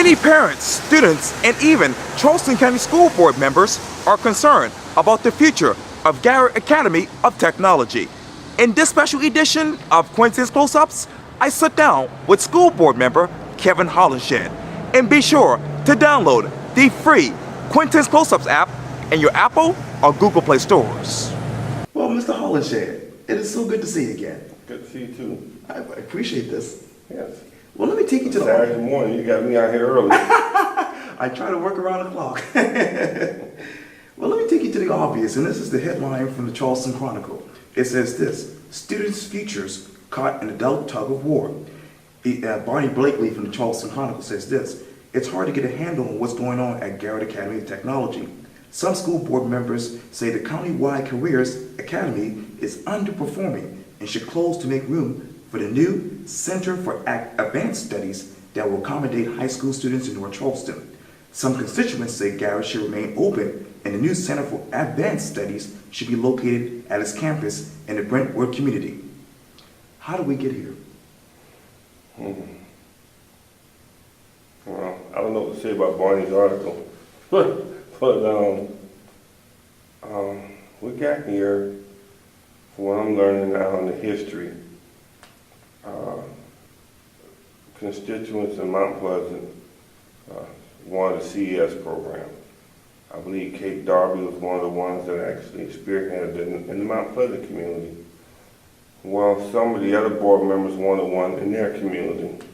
Many parents, students, and even Charleston County School Board members are concerned about the future of Garrett Academy of Technology. In this special edition of Quintin's Close-Ups, I sit down with School Board member Kevin Hollingshead. And be sure to download the free Quintin's Close-Ups app in your Apple or Google Play stores. Well, Mr. Hollingshead, it is so good to see you again. Good to see you too. I appreciate this. Yes. Well, let me take you to Saturday morning. You got me out here early. I try to work around the clock. Well, let me take you to the obvious, and this is the headline from the Charleston Chronicle. It says this: students' futures caught in adult tug of war. Barney Blakely from the Charleston Chronicle says this: it's hard to get a handle on what's going on at Garrett Academy of Technology. Some school board members say the county-wide careers academy is underperforming and should close to make room for the new Center for Advanced Studies that will accommodate high school students in North Charleston. Some constituents say Garrett should remain open and the new Center for Advanced Studies should be located at its campus in the Brentwood community. How do we get here? Well, I don't know what to say about Barney's article, but we got here for what I'm learning now in the history. Constituents in Mount Pleasant wanted a CES program. I believe Kate Darby was one of the ones that actually spearheaded it in the Mount Pleasant community. Well, some of the other board members wanted one in their community.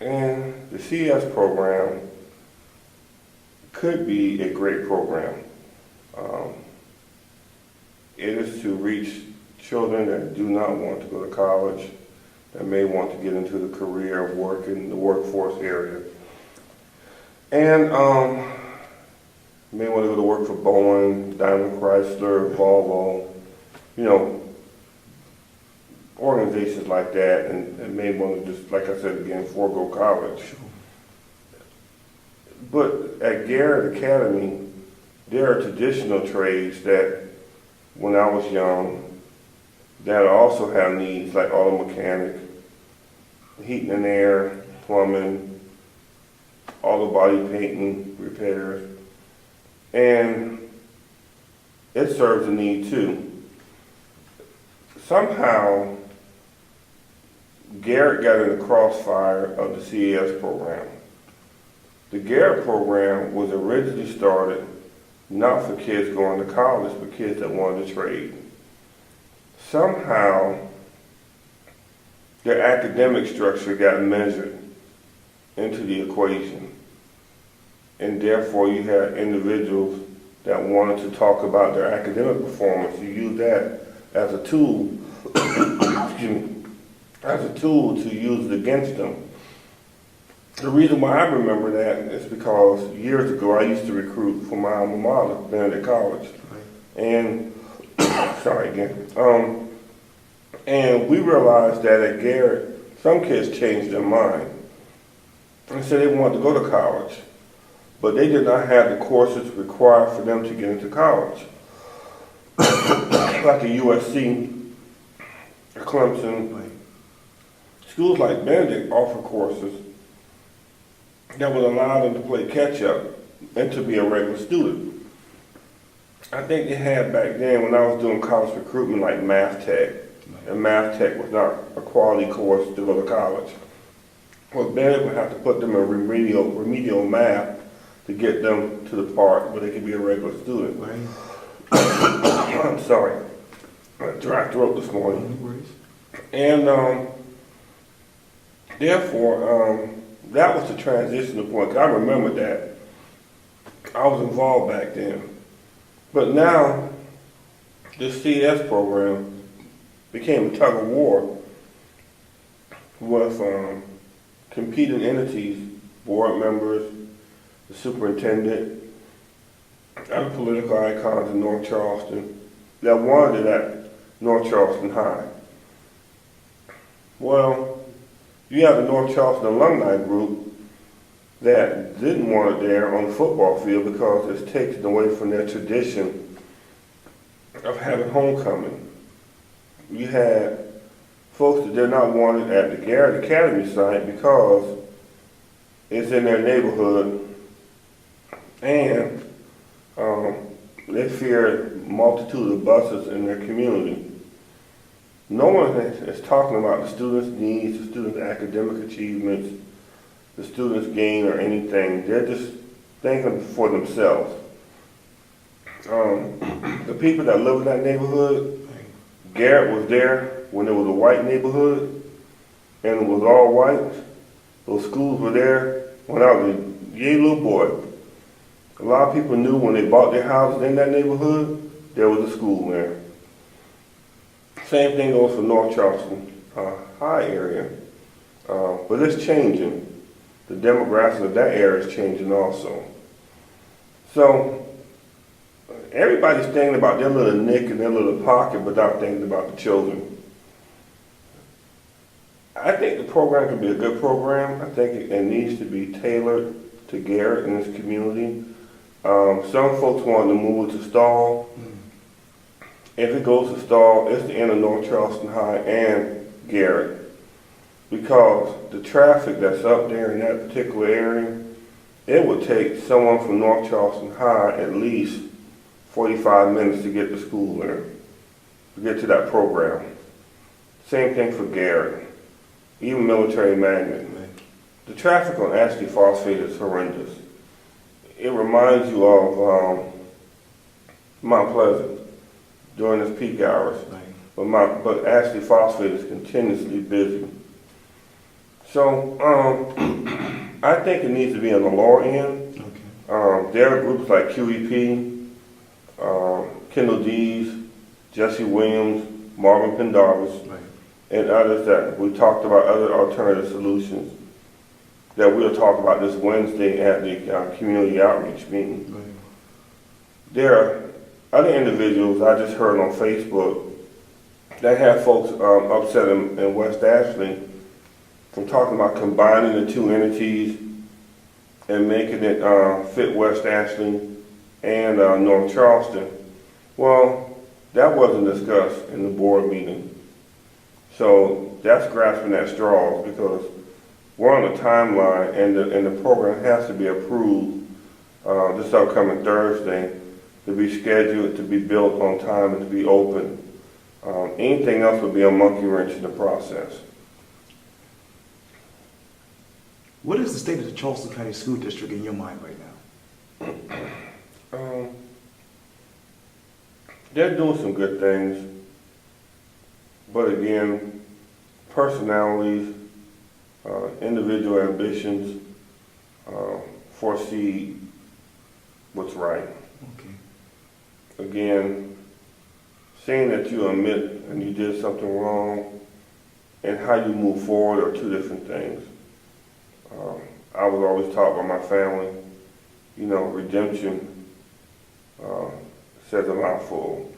And the CES program could be a great program. It is to reach children that do not want to go to college, that may want to get into the career of work in the workforce area, and may want to go to work for Boeing, Daimler Chrysler, Volvo, organizations like that, and may want to just, like I said again, forego college. But at Garrett Academy, there are traditional trades that, when I was young, that also have needs like auto mechanic, heating and air, plumbing, auto body painting, repairs, and it serves a need too. Somehow, Garrett got in the crossfire of the CES program. The Garrett program was originally started not for kids going to college, but kids that wanted to trade. Somehow, their academic structure got measured into the equation. And therefore, you had individuals that wanted to talk about their academic performance. You use that as a tool, as a tool to use it against them. The reason why I remember that is because years ago I used to recruit for my alma mater, Benedict College, and and we realized that at Garrett, some kids changed their mind and said they wanted to go to college, but they did not have the courses required for them to get into college, like a USC, a Clemson. Schools like Benedict offer courses that would allow them to play catch up and to be a regular student. I think they had back then, when I was doing college recruitment, like Math Tech, and Math Tech was not a quality course to go to college. Well, Benedict would have to put them in remedial math to get them to the part where they could be a regular student. Right. I'm sorry, I had a dry throat this morning. And therefore, that was the transitional point. I remember that. I was involved back then. But now, this CS program became a tug of war with competing entities, board members, the superintendent, other political icons in North Charleston that wanted it at North Charleston High. Well, you have the North Charleston alumni group that didn't want it there on the football field because it's taken away from their tradition of having homecoming. You had folks that did not want it at the Garrett Academy site because it's in their neighborhood, and they fear multitude of buses in their community. No one is talking about the students' needs, the students' academic achievements, the students' gain or anything. They're just thinking for themselves. The people that live in that neighborhood, Garrett was there when it was a white neighborhood and it was all white. Those schools were there when I was a little boy. A lot of people knew when they bought their houses in that neighborhood, there was a school there. Same thing goes for North Charleston High area. But it's changing. The demographics of that area is changing also. So everybody's thinking about their little nick and their little pocket without thinking about the children. I think the program can be a good program. I think it needs to be tailored to Garrett and his community. Some folks want to move it to Stall. If it goes to Stall, it's the end of North Charleston High and Garrett. Because the traffic that's up there in that particular area, it would take someone from North Charleston High at least 45 minutes to get to school there, to get to that program. Same thing for Garrett, even Military Magnet. The traffic on Ashley Phosphate is horrendous. It reminds you of Mount Pleasant during its peak hours, but Ashley Phosphate is continuously busy. So I think it needs to be on the lower end. Okay. There are groups like QEP, Kendall Dees, Jesse Williams, Marvin Pendarvis, and others that we talked about other alternative solutions that we'll talk about this Wednesday at the community outreach meeting. Right. There are other individuals I just heard on Facebook that have folks upset in West Ashley from talking about combining the two entities and making it fit West Ashley and North Charleston. Well, that wasn't discussed in the board meeting. So that's grasping at straws because we're on a timeline and the program has to be approved this upcoming Thursday to be scheduled, to be built on time, and to be open. Anything else would be a monkey wrench in the process. What is the state of the Charleston County School District in your mind right now? They're doing some good things, but again, personalities, individual ambitions foresee what's right. Okay. Again, saying that you admit and you did something wrong and how you move forward are two different things. I was always taught by my family, redemption says a mouthful.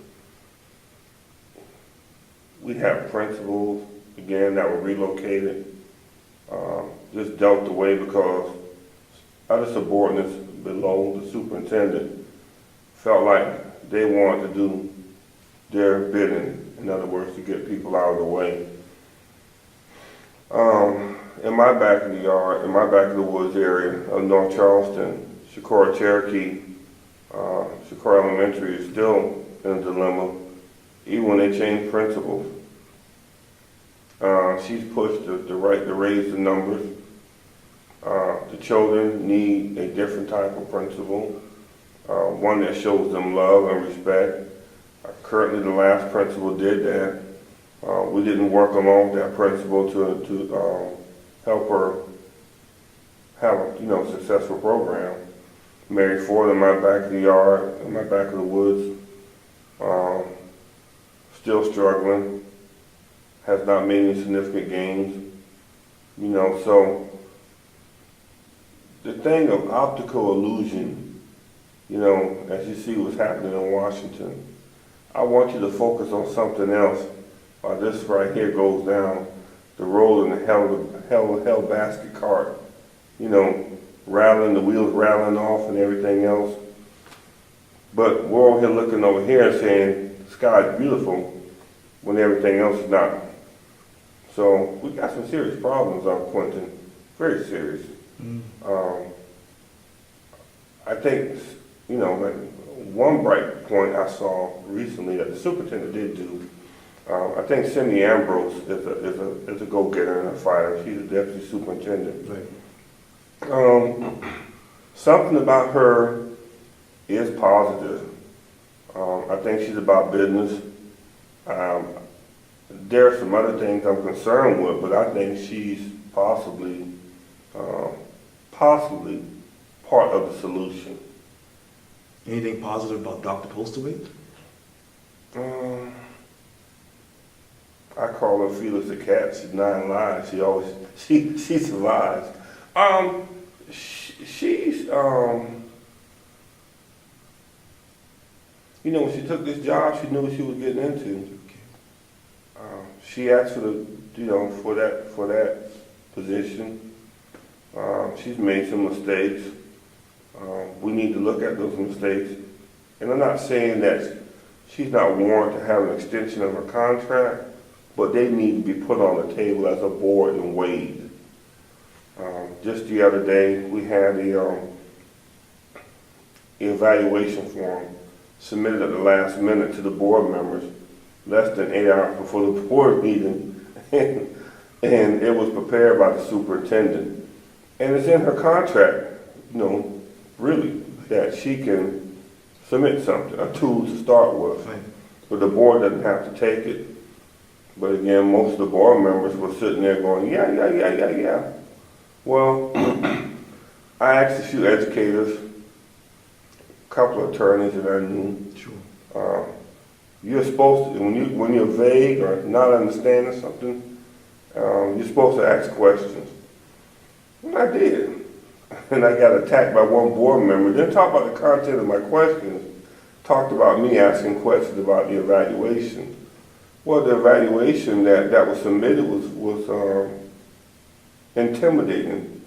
We have principals, again, that were relocated, just dealt away because other subordinates below the superintendent felt like they wanted to do their bidding, in other words, to get people out of the way. In my back of the yard, in my back of the woods area of North Charleston, Shakora Cherokee, Shakora Elementary is still in a dilemma, even when they change principals. She's pushed to raise the numbers. The children need a different type of principal, one that shows them love and respect. Currently, the last principal did that. We didn't work along with that principal to help her have a successful program. Mary Ford in my back of the yard, in my back of the woods, still struggling, has not made any significant gains. So the thing of optical illusion, as you see what's happening in Washington, I want you to focus on something else while this right here goes down the road in the hell basket cart, rattling, the wheels rattling off and everything else. But we're all here looking over here and saying the sky's beautiful when everything else is not. So we got some serious problems on Quintin, very serious. I think, like one bright point I saw recently that the superintendent did do. I think Cindy Ambrose is a go-getter and a fighter. She's a deputy superintendent. Right. Something about her is positive. I think she's about business. There are some other things I'm concerned with, but I think she's possibly part of the solution. Anything positive about Dr. Postaway? I call her Felix the cat. She's 9 lives. She survives. She's when she took this job, she knew what she was getting into. She asked for that position. She's made some mistakes. We need to look at those mistakes. And I'm not saying that she's not warranted to have an extension of her contract, but they need to be put on the table as a board and weighed. Just the other day, we had the evaluation form submitted at the last minute to the board members, less than 8 hours before the board meeting, and it was prepared by the superintendent. And it's in her contract, really, that she can submit something, a tool to start with. Right. But the board doesn't have to take it. But again, most of the board members were sitting there going, yeah. Well, I asked a few educators, a couple of attorneys that I knew. Sure. You're supposed to, when you're vague or not understanding something, you're supposed to ask questions. And I did. And I got attacked by one board member. Didn't talk about the content of my questions. Talked about me asking questions about the evaluation. Well, the evaluation that was submitted was intimidating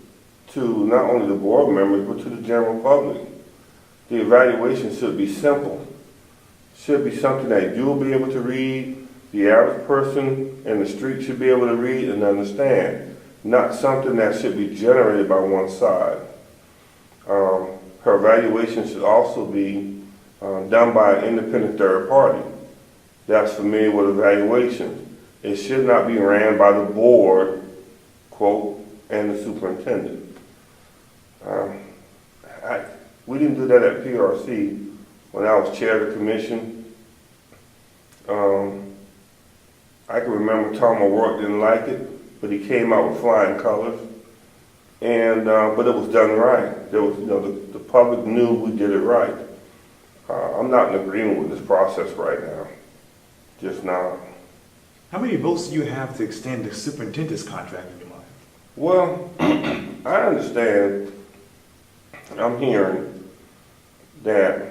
to not only the board members, but to the general public. The evaluation should be simple. Should be something that you'll be able to read, the average person in the street should be able to read and understand, not something that should be generated by one side. Her evaluation should also be done by an independent third party that's familiar with evaluation. It should not be ran by the board, quote, and the superintendent. We didn't do that at PRC when I was chair of the commission. I can remember Tom O'Rourke didn't like it, but he came out with flying colors. And but it was done right. There was, the public knew we did it right. I'm not in agreement with this process right now. Just not. How many votes do you have to extend the superintendent's contract in your mind? Well, I understand. I'm hearing that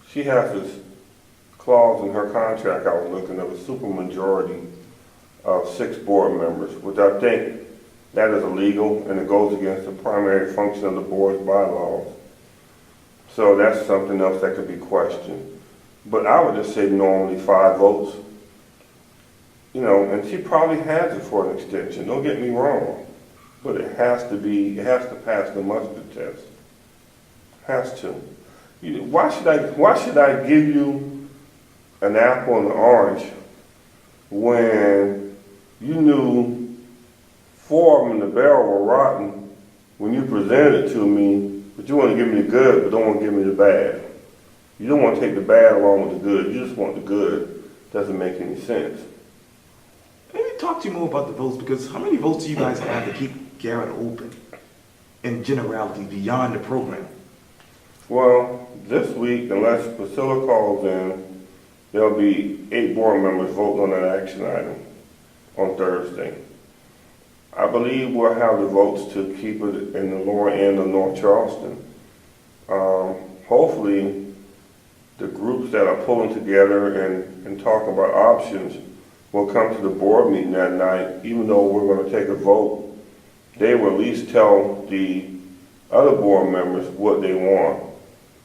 she has this clause in her contract I was looking at, a supermajority of 6 board members, which I think that is illegal and it goes against the primary function of the board's bylaws. So that's something else that could be questioned. But I would just say normally 5 votes. And she probably has it for an extension, don't get me wrong. But it has to pass the mustard test. Has to. Why should I give you an apple and an orange when you knew 4 of them in the barrel were rotten when you presented it to me, but you want to give me the good, but don't want to give me the bad? You don't want to take the bad along with the good. You just want the good. Doesn't make any sense. Maybe talk to you more about the votes, because how many votes do you guys have to keep Garrett open in generality beyond the program? Well, this week, unless Priscilla calls in, there'll be 8 board members voting on that action item on Thursday. I believe we'll have the votes to keep it in the lower end of North Charleston. Hopefully, the groups that are pulling together and talking about options will come to the board meeting that night. Even though we're going to take a vote, they will at least tell the other board members what they want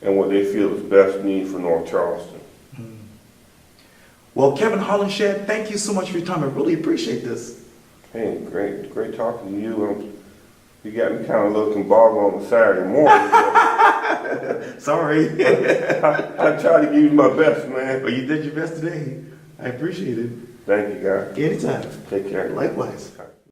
and what they feel is best need for North Charleston. Well, Kevin Hollingshead, thank you so much for your time. I really appreciate this. Hey, great talking to you. You got me kind of looking boggled on a Saturday morning. Sorry. I tried to give you my best, man. But you did your best today. I appreciate it. Thank you, guys. Anytime. Take care. Likewise.